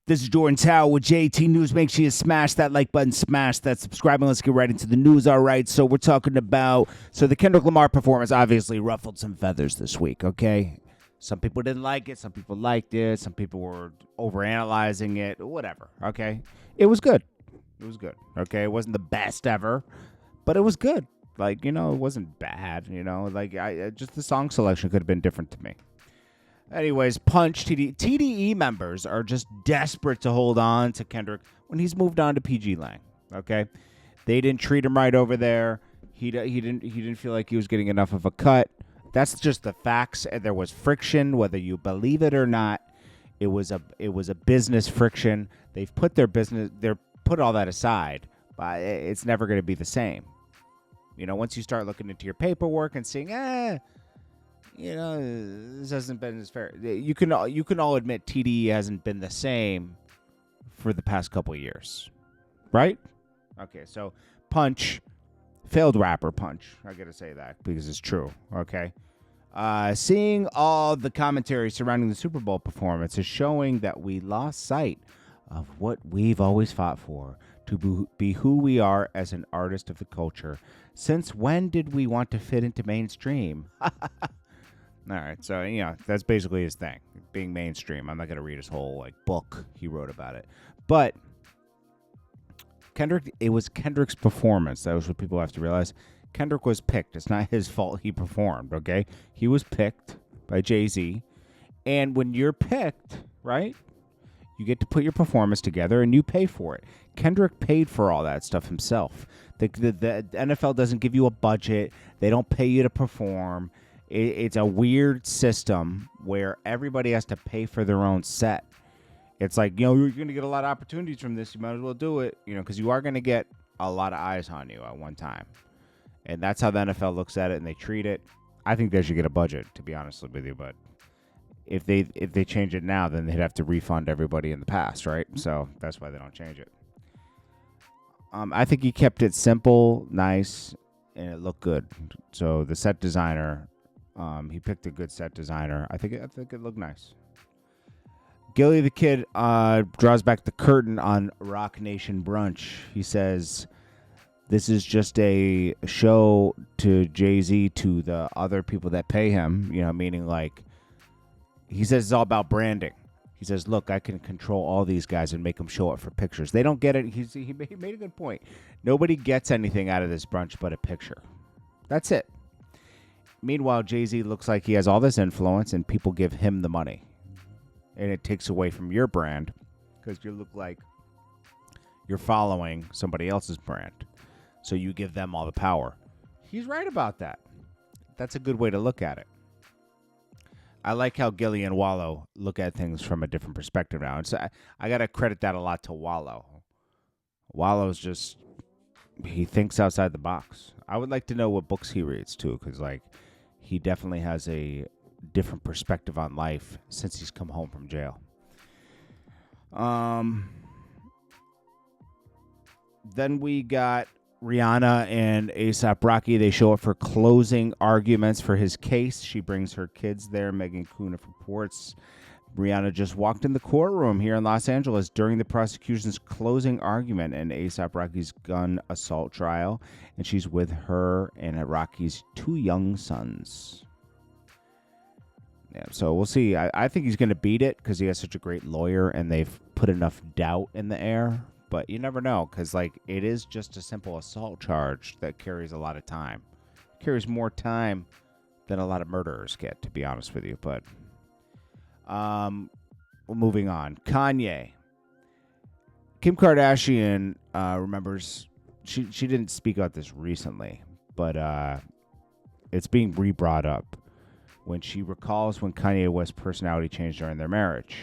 This is Jordan Tower with JT News. Make sure you smash that like button, smash that subscribe, and let's get right into the news. All right, so we're talking about, the Kendrick Lamar performance obviously ruffled some feathers this week, okay? Some people didn't like it, some people liked it, some people were overanalyzing it, whatever, okay? It was good. It was good, okay? It wasn't the best ever, but it was good. Like, it wasn't bad, Like, just the song selection could have been different to me. Anyways, Punch, TDE members are just desperate to hold on to Kendrick when he's moved on to PG Lang, okay? They didn't treat him right over there. He didn't feel like he was getting enough of a cut. That's just the facts. And there was friction, whether you believe it or not. It was a business friction. They've put put all that aside, but it's never going to be the same. Once you start looking into your paperwork and seeing, this hasn't been as fair. You can all admit TDE hasn't been the same for the past couple of years, right? Okay, so Punch, failed rapper Punch. I gotta say that because it's true. Okay, seeing all the commentary surrounding the Super Bowl performance is showing that we lost sight of what we've always fought for, to be who we are as an artist of the culture. Since when did we want to fit into mainstream? All right, so, that's basically his thing, being mainstream. I'm not going to read his whole, book he wrote about it. But it was Kendrick's performance. That was what people have to realize. Kendrick was picked. It's not his fault he performed, okay? He was picked by Jay-Z. And when you're picked, right, you get to put your performance together and you pay for it. Kendrick paid for all that stuff himself. The NFL doesn't give you a budget. They don't pay you to perform. It's a weird system where everybody has to pay for their own set. It's like, you're going to get a lot of opportunities from this. You might as well do it, because you are going to get a lot of eyes on you at one time. And that's how the NFL looks at it and they treat it. I think they should get a budget, to be honest with you. But if they change it now, then they'd have to refund everybody in the past, right? So that's why they don't change it. I think he kept it simple, nice, and it looked good. So the set designer... he picked a good set designer. I think it looked nice. Gilly the Kid draws back the curtain on Rock Nation brunch. He says, this is just a show to Jay-Z, to the other people that pay him, meaning he says it's all about branding. He says, look, I can control all these guys and make them show up for pictures. They don't get it. He made a good point. Nobody gets anything out of this brunch but a picture. That's it. Meanwhile, Jay-Z looks like he has all this influence and people give him the money. And it takes away from your brand because you look like you're following somebody else's brand. So you give them all the power. He's right about that. That's a good way to look at it. I like how Gilly and Wallow look at things from a different perspective now. And so I got to credit that a lot to Wallow. Wallow's just, he thinks outside the box. I would like to know what books he reads, too, because, he definitely has a different perspective on life since he's come home from jail. Then we got Rihanna and A$AP Rocky. They show up for closing arguments for his case. She brings her kids there. Megan Kuhn reports Rihanna just walked in the courtroom here in Los Angeles during the prosecution's closing argument in A$AP Rocky's gun assault trial, and she's with her and Rocky's 2 young sons. Yeah, so we'll see. I think he's going to beat it because he has such a great lawyer, and they've put enough doubt in the air. But you never know because, it is just a simple assault charge that carries a lot of time. It carries more time than a lot of murderers get, to be honest with you. But moving on. Kanye. Kim Kardashian remembers, she didn't speak about this recently, but it's being re-brought up when she recalls when Kanye West's personality changed during their marriage.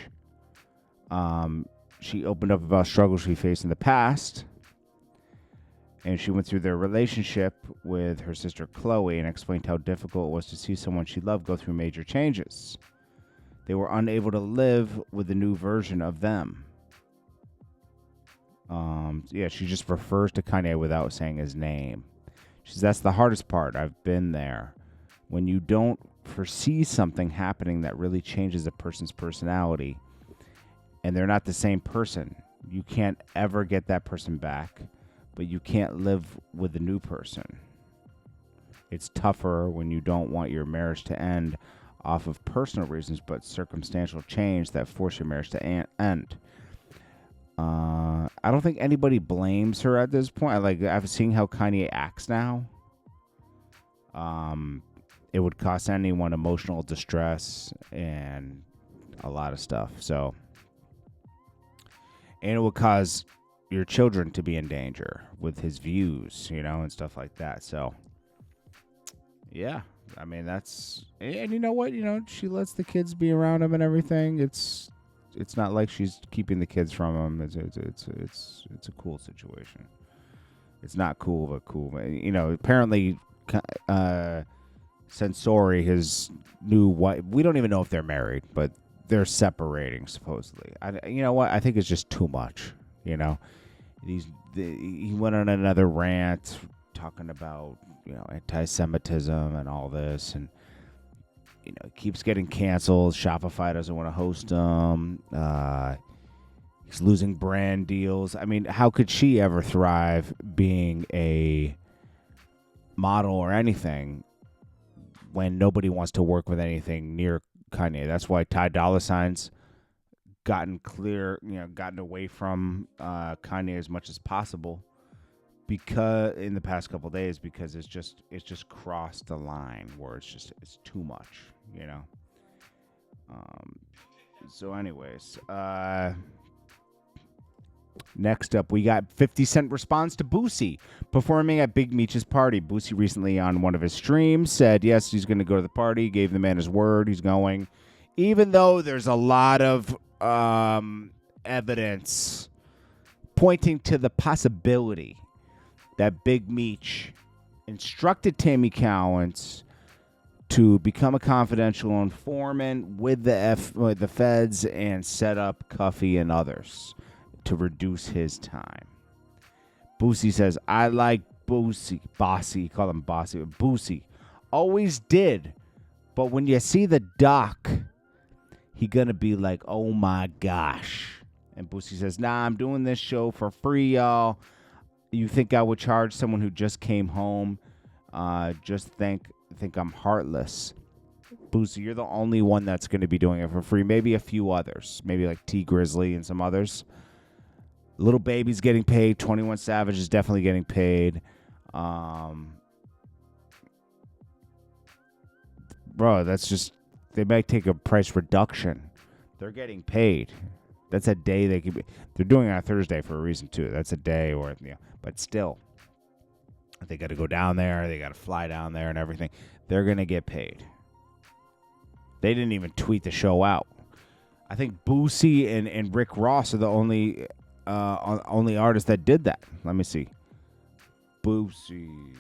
She opened up about struggles she faced in the past, and she went through their relationship with her sister Chloe and explained how difficult it was to see someone she loved go through major changes. They were unable to live with the new version of them. She just refers to Kanye without saying his name. She says, that's the hardest part. I've been there. When you don't foresee something happening that really changes a person's personality, and they're not the same person. You can't ever get that person back, but you can't live with a new person. It's tougher when you don't want your marriage to end off of personal reasons, but circumstantial change that force your marriage to end. I don't think anybody blames her at this point. I've seen how Kanye acts now. It would cost anyone emotional distress and a lot of stuff. So, and it would cause your children to be in danger with his views, and stuff like that. So, yeah, I mean, and you know what, she lets the kids be around him and everything. It's not like she's keeping the kids from him. It's a cool situation. It's not cool, but cool. Apparently, Sensori, his new wife, we don't even know if they're married, but they're separating supposedly. You know what? I think it's just too much. He went on another rant talking about anti-Semitism and all this, and keeps getting canceled. Shopify doesn't want to host him. He's losing brand deals. I mean, how could she ever thrive being a model or anything when nobody wants to work with anything near Kanye? That's why Ty Dolla $ign's gotten away from Kanye as much as possible, because in the past couple of days, because it's just crossed the line where it's too much, So anyways, next up, we got 50 Cent response to Boosie performing at Big Meech's party. Boosie recently on one of his streams said, yes, he's going to go to the party, gave the man his word, he's going, even though there's a lot of evidence pointing to the possibility that Big Meech instructed Tammy Cowens to become a confidential informant with the feds and set up Cuffy and others to reduce his time. Boosie says, I like Boosie. Bossy, call him Bossy. Boosie. Always did. But when you see the doc, he gonna be like, oh my gosh. And Boosie says, nah, I'm doing this show for free, y'all. You think I would charge someone who just came home? Just think I'm heartless. Boosie, you're the only one that's going to be doing it for free. Maybe a few others. Maybe like T Grizzly and some others. Little Baby's getting paid. 21 Savage is definitely getting paid. Bro, that's just... They might take a price reduction. They're getting paid. That's a day they could be... They're doing it on Thursday for a reason, too. That's a day or... but still. They got to go down there. They got to fly down there and everything. They're going to get paid. They didn't even tweet the show out. I think Boosie and Rick Ross are the only artists that did that. Let me see. Boosie.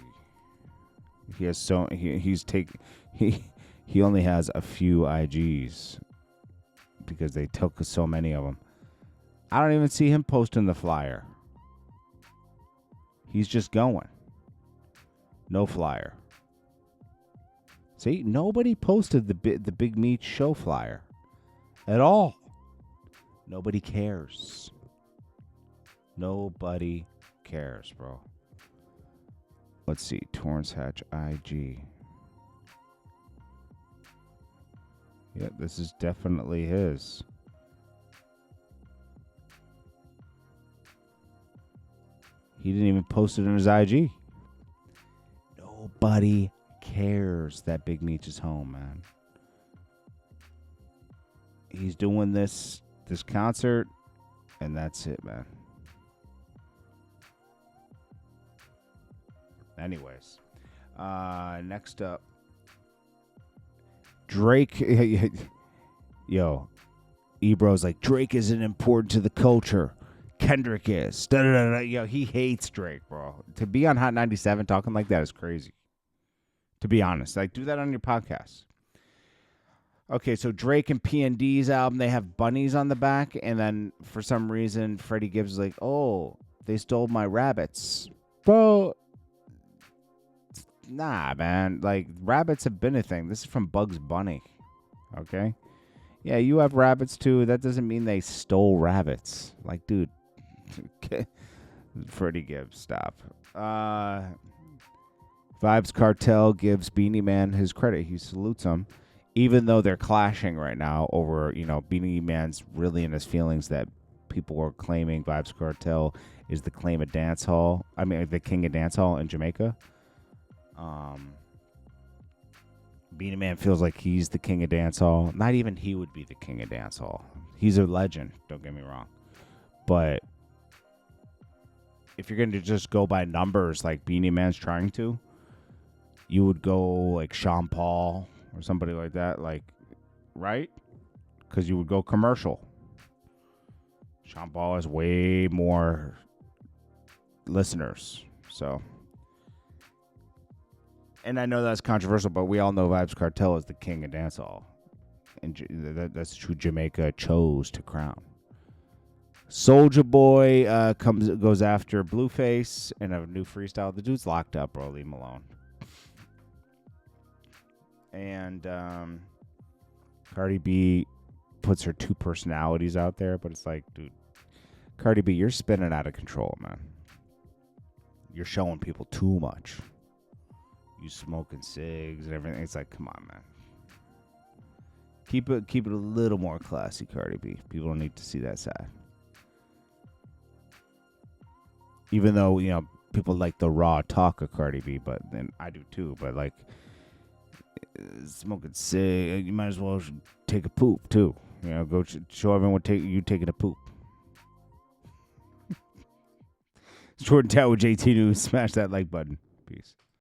He has he only has a few IGs because they took so many of them. I don't even see him posting the flyer. He's just going. No flyer. See, nobody posted the Big Meech show flyer at all. Nobody cares. Nobody cares, bro. Let's see. Torrance Hatch IG. Yeah, this is definitely his. He didn't even post it on his IG. Nobody cares that Big Meech is home, man. He's doing this concert, and that's it, man. Anyways, next up, Drake. Yo, Ebro's like, Drake isn't important to the culture. Kendrick is. Da-da-da-da. Yo, he hates Drake, bro. To be on Hot 97 talking like that is crazy. To be honest, like, do that on your podcast. Okay, so Drake and P&D's album, they have bunnies on the back, and then for some reason, Freddie Gibbs is like, oh, they stole my rabbits. Bro, nah, man. Like, rabbits have been a thing. This is from Bugs Bunny, okay? Yeah, you have rabbits too. That doesn't mean they stole rabbits. Like, dude, Freddie Gibbs, stop. Vibes Cartel gives Beanie Man his credit. He salutes him, even though they're clashing right now over, Beanie Man's really in his feelings that people are claiming Vibes Cartel is the claim of dancehall. I mean, the king of dancehall in Jamaica. Beanie Man feels like he's the king of dancehall. Not even he would be the king of dancehall. He's a legend. Don't get me wrong, but if you're going to just go by numbers like Beanie Man's trying to, you would go like Sean Paul or somebody like that, like, right? Because you would go commercial. Sean Paul has way more listeners, so. And I know that's controversial, but we all know Vibes Cartel is the king of dancehall, and that's who Jamaica chose to crown. Soulja Boy goes after Blueface in a new freestyle. The dude's locked up, bro. Leave him alone. And Cardi B puts her two personalities out there, but it's like, dude, Cardi B, you're spinning out of control, man. You're showing people too much. You smoking cigs and everything. It's like, come on, man. Keep it a little more classy, Cardi B. People don't need to see that side. Even though, people like the raw talk of Cardi B, but then I do too. But like, smoking cig, you might as well take a poop too. Go show everyone you taking a poop. Jordan Tower, JT News. Smash that like button. Peace.